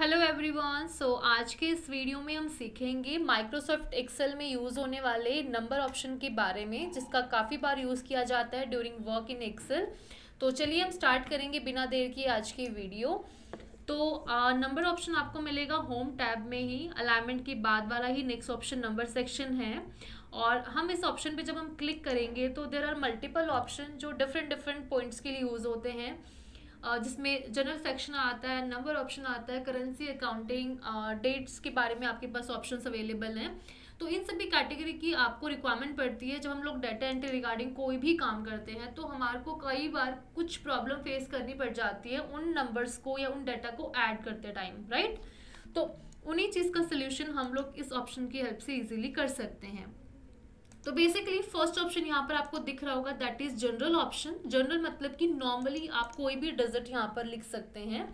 Hello everyone. आज के इस वीडियो में हम सीखेंगे माइक्रोसॉफ्ट एक्सेल में यूज़ होने वाले नंबर ऑप्शन के बारे में, जिसका काफ़ी बार यूज़ किया जाता है ड्यूरिंग वर्क इन एक्सेल। तो चलिए हम स्टार्ट करेंगे बिना देर किए आज की वीडियो। तो नंबर ऑप्शन आपको मिलेगा होम टैब में ही, अलाइनमेंट के बाद वाला ही नेक्स्ट ऑप्शन नंबर सेक्शन है। और हम इस ऑप्शन पे जब हम क्लिक करेंगे तो देर आर मल्टीपल ऑप्शन जो डिफरेंट डिफरेंट पॉइंट्स के लिए यूज़ होते हैं, जिसमें जनरल सेक्शन आता है, नंबर ऑप्शन आता है, करेंसी अकाउंटिंग, डेट्स के बारे में आपके पास ऑप्शंस अवेलेबल हैं। तो इन सभी कैटेगरी की आपको रिक्वायरमेंट पड़ती है। जब हम लोग डाटा एंट्री रिगार्डिंग कोई भी काम करते हैं तो हमारे को कई बार कुछ प्रॉब्लम फेस करनी पड़ जाती है उन नंबर्स को या उन डाटा को ऐड करते टाइम, राइट। तो उन्हीं चीज़ का सोल्यूशन हम लोग इस ऑप्शन की हेल्प से इजीली कर सकते हैं। तो बेसिकली फर्स्ट ऑप्शन यहाँ पर आपको दिख रहा होगा, that is general option. General मतलब कि नॉर्मली आप कोई भी डिजिट यहाँ पर लिख सकते हैं।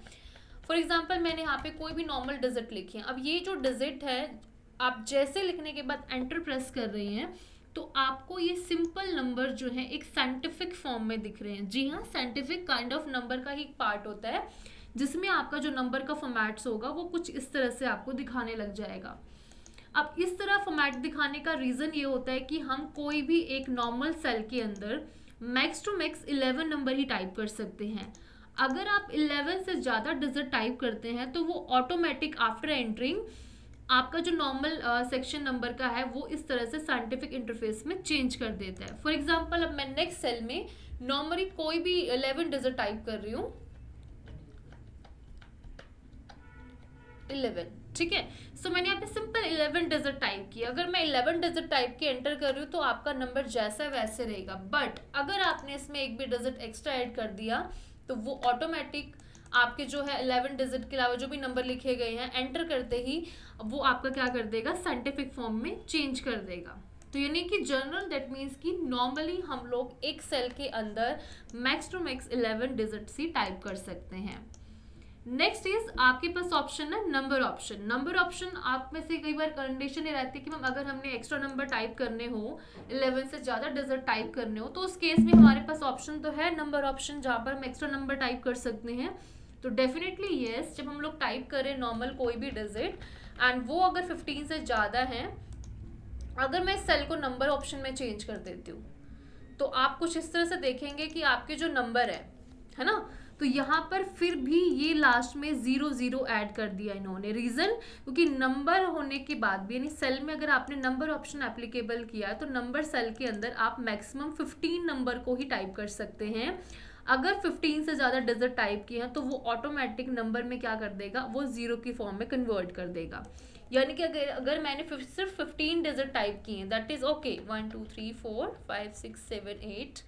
फॉर एग्जांपल मैंने यहाँ पे कोई भी नॉर्मल डिजिट लिखी है। अब ये जो डिजिट है, आप जैसे लिखने के बाद एंटर प्रेस कर रही हैं तो आपको ये सिंपल नंबर जो है एक साइंटिफिक फॉर्म में दिख रहे हैं। जी हाँ, साइंटिफिक काइंड ऑफ नंबर का ही एक पार्ट होता है जिसमें आपका जो नंबर का फॉर्मेट्स होगा वो कुछ इस तरह से आपको दिखाने लग जाएगा। अब इस तरह फॉर्मेट दिखाने का रीज़न ये होता है कि हम कोई भी एक नॉर्मल सेल के अंदर मैक्स टू मैक्स 11 नंबर ही टाइप कर सकते हैं। अगर आप 11 से ज़्यादा डिजिट टाइप करते हैं तो वो ऑटोमेटिक आफ्टर एंटरिंग आपका जो नॉर्मल सेक्शन नंबर का है वो इस तरह से साइंटिफिक इंटरफेस में चेंज कर देता है। फॉर एग्जाम्पल अब मैं नेक्स्ट सेल में नॉर्मली कोई भी 11 डिजिट टाइप कर रही हूँ, 11, ठीक है। सो मैंने यहाँ पे सिंपल 11 डिजिट टाइप किया। अगर मैं 11 डिजिट टाइप के एंटर कर रही हूँ तो आपका नंबर जैसा वैसे रहेगा। बट अगर आपने इसमें एक भी डिजिट एक्स्ट्रा ऐड कर दिया तो वो ऑटोमेटिक आपके जो है 11 डिजिट के अलावा जो भी नंबर लिखे गए हैं एंटर करते ही वो आपका क्या कर देगा, साइंटिफिक फॉर्म में चेंज कर देगा। तो यानी कि जनरल दैट मीन्स कि नॉर्मली हम लोग एक सेल के अंदर मैक्स टू मैक्स 11 डिजिट्स ही टाइप कर सकते हैं। नेक्स्ट इज आपके पास ऑप्शन है नंबर ऑप्शन। नंबर ऑप्शन आप में से कई बार कंडीशन ये रहती है कि मैम अगर हमने एक्स्ट्रा नंबर टाइप करने हो, 11 से ज़्यादा डिजिट टाइप करने हो, तो उस केस में हमारे पास ऑप्शन तो है नंबर ऑप्शन जहाँ पर हम एक्स्ट्रा नंबर टाइप कर सकते हैं। तो डेफिनेटली येस, जब हम लोग टाइप करें नॉर्मल कोई भी डिजिट एंड वो अगर 15 से ज़्यादा है, अगर मैं सेल को नंबर ऑप्शन में चेंज कर देती हूँ तो आप कुछ इस तरह से देखेंगे कि आपके जो नंबर है ना, तो यहाँ पर फिर भी ये लास्ट में 00 ऐड कर दिया इन्होंने। रीज़न क्योंकि नंबर होने के बाद भी, यानी सेल में अगर आपने नंबर ऑप्शन एप्लीकेबल किया तो नंबर सेल के अंदर आप मैक्सिमम 15 नंबर को ही टाइप कर सकते हैं। अगर 15 से ज़्यादा डिजिट टाइप किए हैं तो वो ऑटोमेटिक नंबर में क्या कर देगा, वो 0 की फॉर्म में कन्वर्ट कर देगा। यानी कि अगर मैंने सिर्फ 15 डिजिट टाइप किए हैं, दैट इज़ ओके, 1 2 3 4 5 6 7 8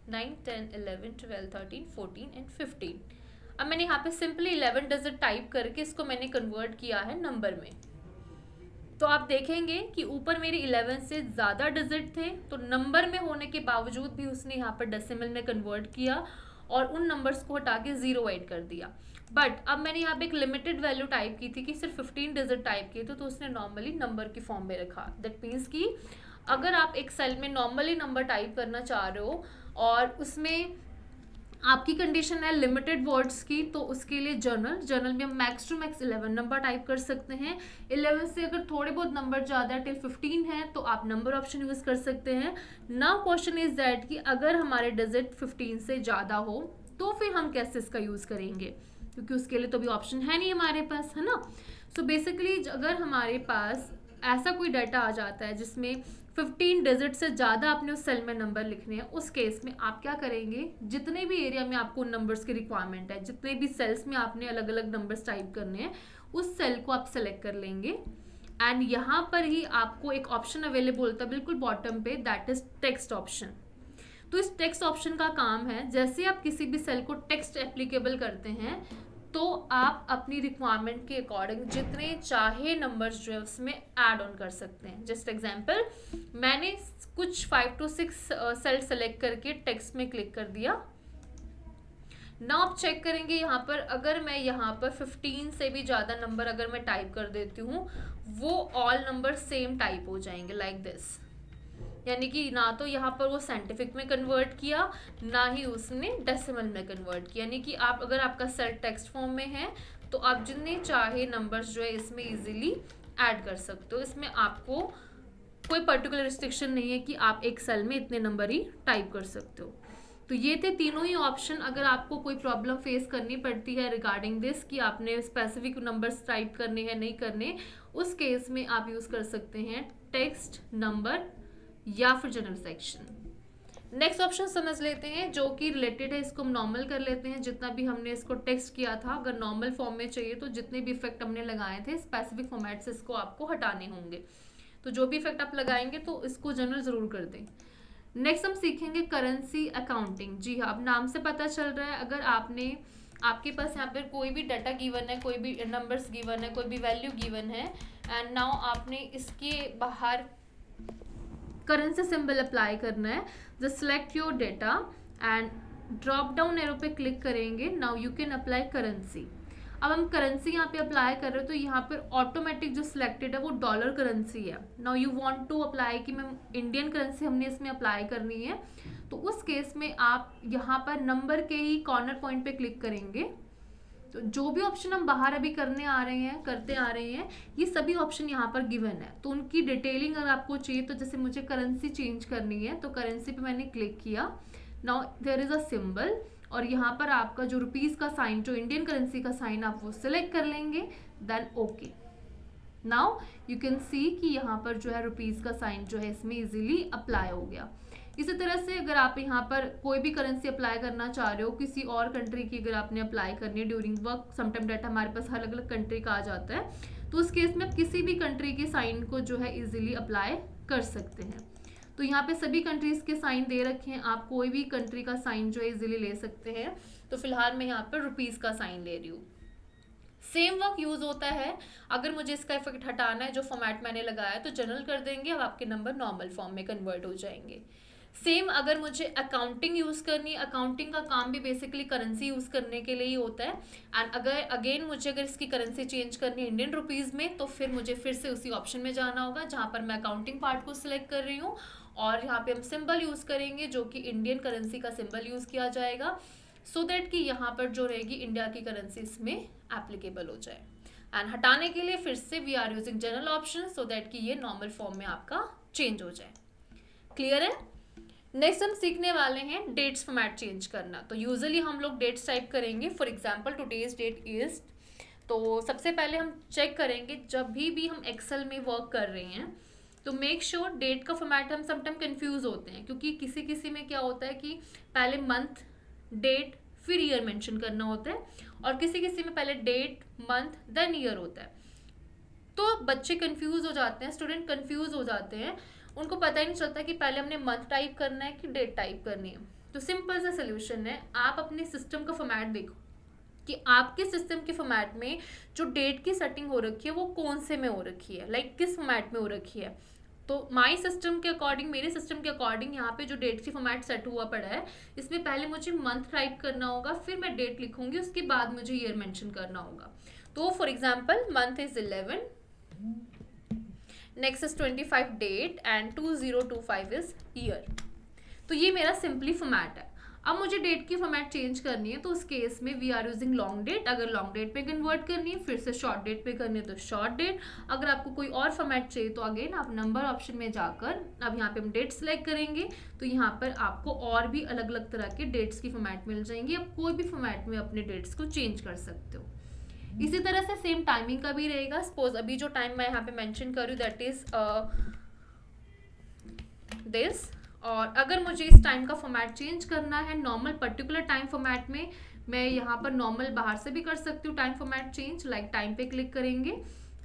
9 10 11 12 13 14 एंड 15। अब मैंने यहाँ पे सिंपली 11 डिजिट टाइप करके इसको मैंने कन्वर्ट किया है नंबर में। तो आप देखेंगे कि ऊपर मेरी 11 से ज़्यादा डिजिट थे तो नंबर में होने के बावजूद भी उसने यहाँ पर डेसिमल में कन्वर्ट किया और उन नंबर्स को हटा के 0 ऐड कर दिया। बट अब मैंने यहाँ पे एक लिमिटेड वैल्यू टाइप की थी कि सिर्फ 15 डिजिट टाइप किए थे तो उसने नॉर्मली नंबर की फॉर्म में रखा। दैट मीन्स कि अगर आप एक सेल में नॉर्मली नंबर टाइप करना चाह रहे हो और उसमें आपकी कंडीशन है लिमिटेड वर्ड्स की, तो उसके लिए जर्नल में हम max to max 11 number type कर सकते हैं। 11 से अगर थोड़े बहुत नंबर ज़्यादा टिल 15 है तो आप नंबर ऑप्शन यूज़ कर सकते हैं। नाउ क्वेश्चन इज दैट कि अगर हमारे डिजिट 15 से ज़्यादा हो तो फिर हम कैसे इसका यूज़ करेंगे, क्योंकि उसके लिए तो भी ऑप्शन है नहीं हमारे पास, है ना। सो बेसिकली अगर हमारे पास ऐसा कोई डाटा आ जाता है जिसमें 15 डिजिट से ज़्यादा आपने उस सेल में नंबर लिखने हैं, उस केस में आप क्या करेंगे, जितने भी एरिया में आपको नंबर्स की रिक्वायरमेंट है, जितने भी सेल्स में आपने अलग अलग नंबर्स टाइप करने हैं, उस सेल को आप सेलेक्ट कर लेंगे। एंड यहाँ पर ही आपको एक ऑप्शन अवेलेबल होता है बिल्कुल बॉटम पे, दैट इज टेक्स्ट ऑप्शन। तो इस टेक्स्ट ऑप्शन का काम है, जैसे आप किसी भी सेल को टेक्स्ट एप्लीकेबल करते हैं तो आप अपनी रिक्वायरमेंट के अकॉर्डिंग जितने चाहे नंबर्स जो है उसमें ऐड ऑन कर सकते हैं। जस्ट एग्जांपल, मैंने कुछ 5 to 6 सेल सेलेक्ट करके टेक्स्ट में क्लिक कर दिया। नाउ आप चेक करेंगे यहाँ पर, अगर मैं यहाँ पर 15 से भी ज़्यादा नंबर अगर मैं टाइप कर देती हूँ वो ऑल नंबर सेम टाइप हो जाएंगे लाइक दिस। यानी कि ना तो यहाँ पर वो साइंटिफिक में कन्वर्ट किया, ना ही उसने डेसिमल में कन्वर्ट किया। यानी कि आप अगर आपका सेल टेक्स्ट फॉर्म में है तो आप जितने चाहे नंबर्स जो है इसमें इजीली ऐड कर सकते हो। इसमें आपको कोई पर्टिकुलर रिस्ट्रिक्शन नहीं है कि आप एक सेल में इतने नंबर ही टाइप कर सकते हो। तो ये थे तीनों ही ऑप्शन। अगर आपको कोई प्रॉब्लम फेस करनी पड़ती है रिगार्डिंग दिस कि आपने स्पेसिफिक नंबर्स टाइप करने हैं नहीं करने, उस केस में आप यूज़ कर सकते हैं टेक्स्ट, नंबर या फिर जनरल सेक्शन। नेक्स्ट ऑप्शन समझ लेते हैं जो कि रिलेटेड है, इसको हम नॉर्मल कर लेते हैं। जितना भी हमने इसको टेक्स्ट किया था, अगर नॉर्मल फॉर्म में चाहिए तो जितने भी इफेक्ट हमने लगाए थे स्पेसिफिक फॉर्मेट से इसको आपको हटाने होंगे। तो जो भी इफेक्ट आप लगाएंगे तो इसको जनरल जरूर कर दें। नेक्स्ट हम सीखेंगे करेंसी अकाउंटिंग। जी हाँ, अब नाम से पता चल रहा है, अगर आपके पास यहाँ पर कोई भी डाटा गिवन है, कोई भी नंबर्स गिवन है, कोई भी वैल्यू गिवन है एंड नाउ आपने इसके बाहर करेंसी सिंबल अप्लाई करना है। Just select your data and drop down arrow पे क्लिक करेंगे। Now you can apply currency. अब हम करेंसी यहाँ पे अप्लाई कर रहे हो तो यहाँ पर ऑटोमेटिक जो सिलेक्टेड है वो डॉलर करेंसी है। Now you want to apply कि मैम इंडियन करेंसी हमने इसमें अप्लाई करनी है, तो उस केस में आप यहाँ पर नंबर के ही कॉर्नर पॉइंट पे क्लिक करेंगे। तो जो भी ऑप्शन हम बाहर अभी करते आ रहे हैं ये सभी ऑप्शन यहाँ पर गिवन है। तो उनकी डिटेलिंग अगर आपको चाहिए तो जैसे मुझे करेंसी चेंज करनी है तो करेंसी पे मैंने क्लिक किया। Now there is a symbol और यहाँ पर आपका जो रुपीज़ का साइन, जो इंडियन करेंसी का साइन, आप वो सिलेक्ट कर लेंगे। Then okay, now you can see कि यहाँ पर जो है रुपीज़ का साइन जो है इसमें इजीली अप्लाई हो गया। इसी तरह से अगर आप यहाँ पर कोई भी करेंसी अप्लाई करना चाह रहे हो, किसी और कंट्री की अगर आपने अप्लाई करनी है ड्यूरिंग वर्क, समटाइम डाटा हमारे पास अलग अलग कंट्री का आ जाता है, तो उस केस में आप किसी भी कंट्री के साइन को जो है इजीली अप्लाई कर सकते हैं। तो यहाँ पे सभी कंट्रीज के साइन दे रखे हैं, आप कोई भी कंट्री का साइन जो है इजीली ले सकते हैं। तो फिलहाल मैं यहाँ पर रुपीज़ का साइन ले रही हूँ। सेम वर्क यूज होता है, अगर मुझे इसका इफेक्ट हटाना है जो फॉर्मेट मैंने लगाया तो जनरल कर देंगे, अब आपके नंबर नॉर्मल फॉर्म में कन्वर्ट हो जाएंगे। सेम अगर मुझे अकाउंटिंग यूज़ करनी है, अकाउंटिंग का काम भी बेसिकली करेंसी यूज़ करने के लिए ही होता है। एंड अगर इसकी करेंसी चेंज करनी है इंडियन रुपीज़ में, तो फिर मुझे फिर से उसी ऑप्शन में जाना होगा जहाँ पर मैं अकाउंटिंग पार्ट को सिलेक्ट कर रही हूँ और यहाँ पे हम सिंबल यूज़ करेंगे जो कि इंडियन करेंसी का सिंबल यूज़ किया जाएगा, सो दैट कि यहाँ पर जो रहेगी इंडिया की करेंसी इसमें एप्लीकेबल हो जाए। एंड हटाने के लिए फिर से we are using general option so that कि ये नॉर्मल फॉर्म में आपका चेंज हो जाए। क्लियर है? नेक्स्ट हम सीखने वाले हैं डेट्स फॉर्मेट चेंज करना। तो यूजुअली हम लोग डेट्स टाइप करेंगे, for example today's date is. तो सबसे पहले हम चेक करेंगे जब भी हम एक्सेल में वर्क कर रहे हैं तो मेक श्योर डेट का फॉर्मेट, हम समटाइम कंफ्यूज होते हैं क्योंकि किसी में क्या होता है कि पहले मंथ, डेट, फिर ईयर मेंशन करना होता है और किसी में पहले डेट, मंथ, देन ईयर होता है। तो बच्चे कंफ्यूज हो जाते हैं, स्टूडेंट कंफ्यूज हो जाते हैं, उनको पता ही नहीं चलता कि पहले हमने मंथ टाइप करना है कि डेट टाइप करनी है। तो सिंपल सा सोल्यूशन है, आप अपने सिस्टम का फॉर्मेट देखो कि आपके सिस्टम के फॉर्मेट में जो डेट की सेटिंग हो रखी है वो कौन से में हो रखी है, लाइक किस फॉर्मेट में हो रखी है। तो माई सिस्टम के अकॉर्डिंग, मेरे सिस्टम के अकॉर्डिंग यहाँ पे जो डेट की फॉर्मेट सेट हुआ पड़ा है इसमें पहले मुझे मंथ टाइप करना होगा, फिर मैं डेट लिखूंगी, उसके बाद मुझे ईयर मेंशन करना होगा। तो for example month is 11, next is 25 date and 2025 is year. तो ये मेरा सिंपली फॉर्मेट है। अब मुझे डेट की फॉर्मेट चेंज करनी है तो उस केस में we are using long date. अगर लॉन्ग डेट पे कन्वर्ट करनी है, फिर से शॉर्ट डेट पे करनी है तो शॉर्ट डेट। अगर आपको कोई और फॉर्मेट चाहिए तो अगेन आप नंबर ऑप्शन में जाकर अब यहाँ पे हम डेट सेलेक्ट करेंगे तो यहाँ पर आपको और भी अलग अलग तरह के डेट्स की फॉर्मेट मिल जाएंगी। आप कोई भी फॉर्मेट में अपने डेट्स को चेंज कर सकते हो। इसी तरह से सेम टाइमिंग का भी रहेगा। सपोज अभी जो टाइम मैं यहाँ पे मेंशन कर रही हूँ दैट इज दिस, और अगर मुझे इस टाइम का फॉर्मेट चेंज करना है नॉर्मल पर्टिकुलर टाइम फॉर्मेट में, मैं यहाँ पर नॉर्मल बाहर से भी कर सकती हूँ time format change, like time पे क्लिक करेंगे।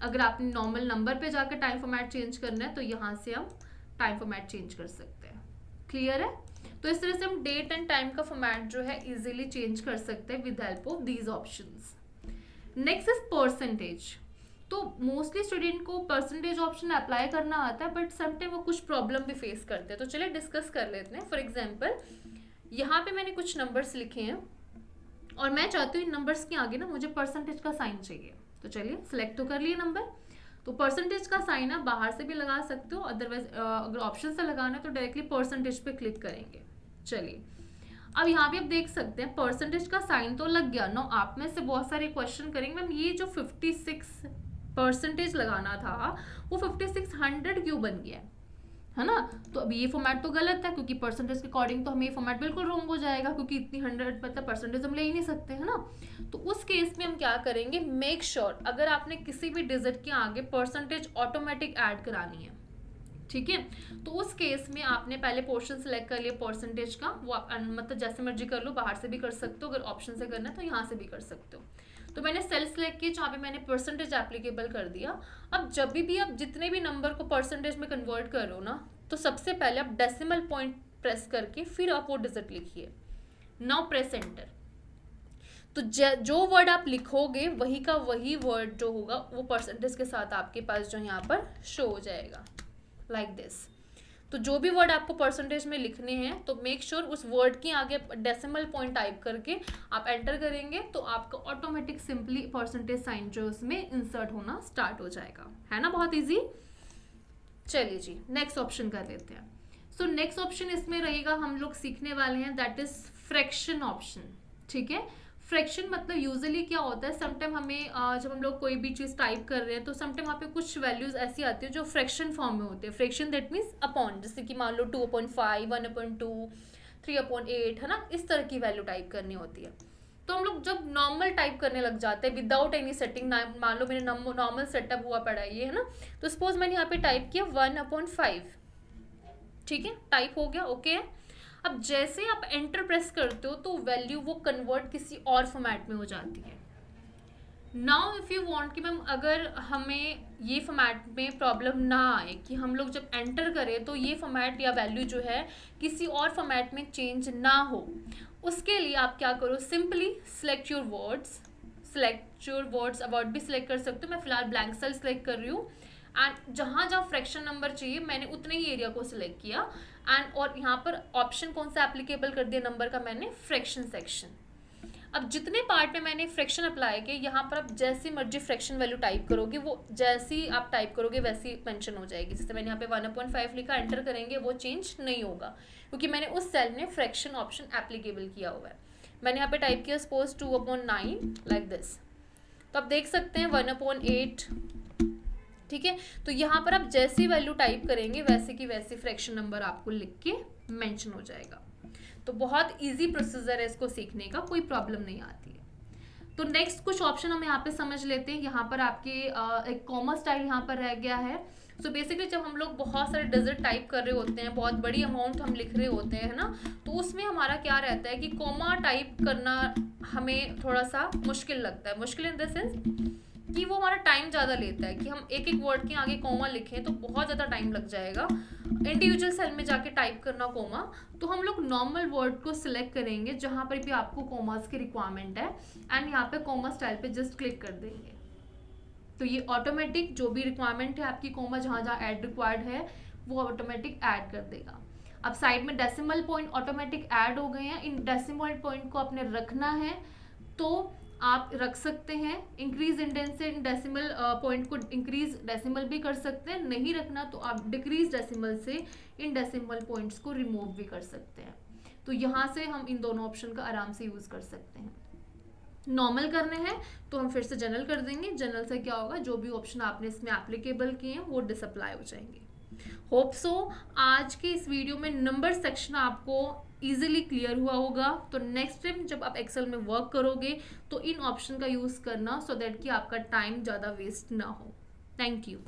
अगर आपने नॉर्मल नंबर पे जाकर टाइम फॉर्मेट चेंज करना है तो यहाँ से हम टाइम फॉर्मेट चेंज कर सकते हैं। क्लियर है? तो इस तरह से हम डेट एंड टाइम का फॉर्मेट जो है इजीली चेंज कर सकते हैं with help of these options. Next is percentage. तो मोस्टली स्टूडेंट को परसेंटेज ऑप्शन अप्लाई करना आता है बट समटाइम वो कुछ प्रॉब्लम भी फेस करते हैं, तो चलिए डिस्कस कर लेते हैं। फॉर एग्जांपल यहाँ पे मैंने कुछ नंबर्स लिखे हैं और मैं चाहती हूँ इन नंबर्स के आगे ना मुझे परसेंटेज का साइन चाहिए। तो चलिए सिलेक्ट तो कर लिए नंबर, तो परसेंटेज का साइन आप बाहर से भी लगा सकते हो, अदरवाइज अगर ऑप्शन से लगाना है तो डायरेक्टली परसेंटेज पे क्लिक करेंगे। चलिए अब यहाँ पे आप देख सकते हैं परसेंटेज का साइन तो लग गया ना। आप में से बहुत सारे क्वेश्चन करेंगे मैम ये जो 56% लगाना था वो 5600 क्यों बन गया है ना। तो अब ये फॉर्मेट तो गलत है क्योंकि परसेंटेज के अकॉर्डिंग तो हमें ये फॉर्मेट बिल्कुल रॉन्ग हो जाएगा क्योंकि इतनी 100 मतलब परसेंटेज हम ले ही नहीं सकते है ना। तो उस केस में हम क्या करेंगे, मेक श्योर अगर आपने किसी भी डिजिट के आगे परसेंटेज ऑटोमेटिक ऐड करानी है, ठीक है, तो उस केस में आपने पहले पोर्शन सेलेक्ट कर लिया परसेंटेज का, वो आप मतलब जैसे मर्जी कर लो, बाहर से भी कर सकते हो, अगर ऑप्शन से करना है तो यहाँ से भी कर सकते हो। तो मैंने सेल सेलेक्ट की जहाँ पे मैंने परसेंटेज एप्लीकेबल कर दिया। अब जब भी आप जितने भी नंबर को परसेंटेज में कन्वर्ट करो ना, तो सबसे पहले आप डेसिमल पॉइंट प्रेस करके फिर आप वो डिजिट लिखिए। Now press enter. तो जो वर्ड आप लिखोगे वही का वही वर्ड जो होगा वो परसेंटेज के साथ आपके पास जो यहाँ पर शो हो जाएगा लाइक दिस। तो जो भी वर्ड आपको परसेंटेज में लिखने हैं तो मेक श्योर उस वर्ड के आगे डेसिमल पॉइंट टाइप करके आप एंटर करेंगे तो आपका ऑटोमेटिक सिंपली परसेंटेज साइन जो उसमें इंसर्ट होना स्टार्ट हो जाएगा, है ना, बहुत इजी। चलिए जी नेक्स्ट ऑप्शन कर लेते हैं। सो नेक्स्ट ऑप्शन इसमें रहेगा, हम लोग सीखने वाले हैं दैट इज फ्रैक्शन ऑप्शन, ठीक है। फ्रैक्शन मतलब यूजुअली क्या होता है, समटाइम हमें जब हम लोग कोई भी चीज़ टाइप कर रहे हैं तो समटाइम वहाँ पे कुछ वैल्यूज ऐसी आती है जो फ्रैक्शन फॉर्म में होते हैं। फ्रैक्शन दैट मीन्स अपॉन, जैसे कि मान लो 2/5, 1/2, 3/8 है ना, इस तरह की वैल्यू टाइप करनी होती है। तो हम लोग जब नॉर्मल टाइप करने लग जाते हैं विदाउट एनी सेटिंग, मान लो मेरे नॉर्मल सेटअप हुआ पड़ा ये है ना, तो सपोज मैंने यहाँ पे टाइप किया 1/5, ठीक है, टाइप हो गया, ओके है। अब जैसे आप एंटर प्रेस करते हो तो वैल्यू वो कन्वर्ट किसी और फॉर्मेट में हो जाती है। नाउ इफ़ यू वांट कि मैम अगर हमें ये फॉर्मेट में प्रॉब्लम ना आए कि हम लोग जब एंटर करें तो ये फॉर्मेट या वैल्यू जो है किसी और फॉर्मेट में चेंज ना हो, उसके लिए आप क्या करो, simply select your words about भी सिलेक्ट कर सकते हो। मैं फिलहाल ब्लैंक सेल सिलेक्ट कर रही हूँ एंड जहाँ जहाँ फ्रैक्शन नंबर चाहिए मैंने उतने ही एरिया को सिलेक्ट किया एंड और यहाँ पर ऑप्शन कौन सा एप्लीकेबल कर दिया नंबर का, मैंने फ्रैक्शन सेक्शन। अब जितने पार्ट में मैंने फ्रैक्शन अप्लाई किया यहाँ पर आप जैसी मर्जी फ्रैक्शन वैल्यू टाइप करोगे वो जैसी आप टाइप करोगे वैसी मेंशन हो जाएगी। जैसे मैंने यहाँ पे 1/5 लिखा, एंटर करेंगे वो चेंज नहीं होगा क्योंकि मैंने उस सेल में फ्रैक्शन ऑप्शन एप्लीकेबल किया हुआ है। मैंने यहाँ पे टाइप किया सपोज 2/9 लाइक दिस, तो आप देख सकते हैं 1/8, ठीक है। तो यहाँ पर आप जैसी वैल्यू टाइप करेंगे वैसे की वैसी फ्रैक्शन नंबर आपको लिख के मेंशन हो जाएगा। तो बहुत इजी प्रोसीजर है, इसको सीखने का कोई प्रॉब्लम नहीं आती है। तो नेक्स्ट कुछ ऑप्शन हम यहाँ पे समझ लेते हैं। यहाँ पर आपके एक कॉमा स्टाइल यहाँ पर रह गया है। सो बेसिकली जब हम लोग बहुत सारे डिजिट टाइप कर रहे होते हैं, बहुत बड़ी अमाउंट हम लिख रहे होते हैं ना, तो उसमें हमारा क्या रहता है कि कॉमा टाइप करना हमें थोड़ा सा मुश्किल लगता है। मुश्किल इन द सेंस कि वो हमारा टाइम ज़्यादा लेता है कि हम एक एक वर्ड के आगे कॉमा लिखें तो बहुत ज़्यादा टाइम लग जाएगा इंडिविजुअल सेल में जाके टाइप करना कॉमा। तो हम लोग नॉर्मल वर्ड को सिलेक्ट करेंगे जहाँ पर भी आपको कॉमास की रिक्वायरमेंट है एंड यहाँ पे कॉमा स्टाइल पे जस्ट क्लिक कर देंगे तो ये ऑटोमेटिक जो भी रिक्वायरमेंट है आपकी कॉमा जहाँ जहाँ ऐड रिक्वायर्ड है वो ऑटोमेटिक ऐड कर देगा। अब साइड में डेसिमल पॉइंट ऑटोमेटिक ऐड हो गए हैं, इन डेसिमल पॉइंट को आपने रखना है तो आप रख सकते हैं। इंक्रीज इंडेंस से डेसिमल पॉइंट को इंक्रीज डेसिमल भी कर सकते हैं, नहीं रखना तो आप डिक्रीज डेसिमल से इन डेसिमल पॉइंट्स को रिमूव भी कर सकते हैं। तो यहाँ से हम इन दोनों ऑप्शन का आराम से यूज़ कर सकते हैं। नॉर्मल करने हैं तो हम फिर से जनरल कर देंगे, जनरल से क्या होगा जो भी ऑप्शन आपने इसमें एप्लीकेबल किए हैं वो डिसअप्लाई हो जाएंगे। होप सो आज के इस वीडियो में नंबर सेक्शन आपको इजीली क्लियर हुआ होगा। तो नेक्स्ट टाइम जब आप एक्सेल में वर्क करोगे तो इन ऑप्शन का यूज़ करना सो दैट कि आपका टाइम ज़्यादा वेस्ट ना हो। Thank you.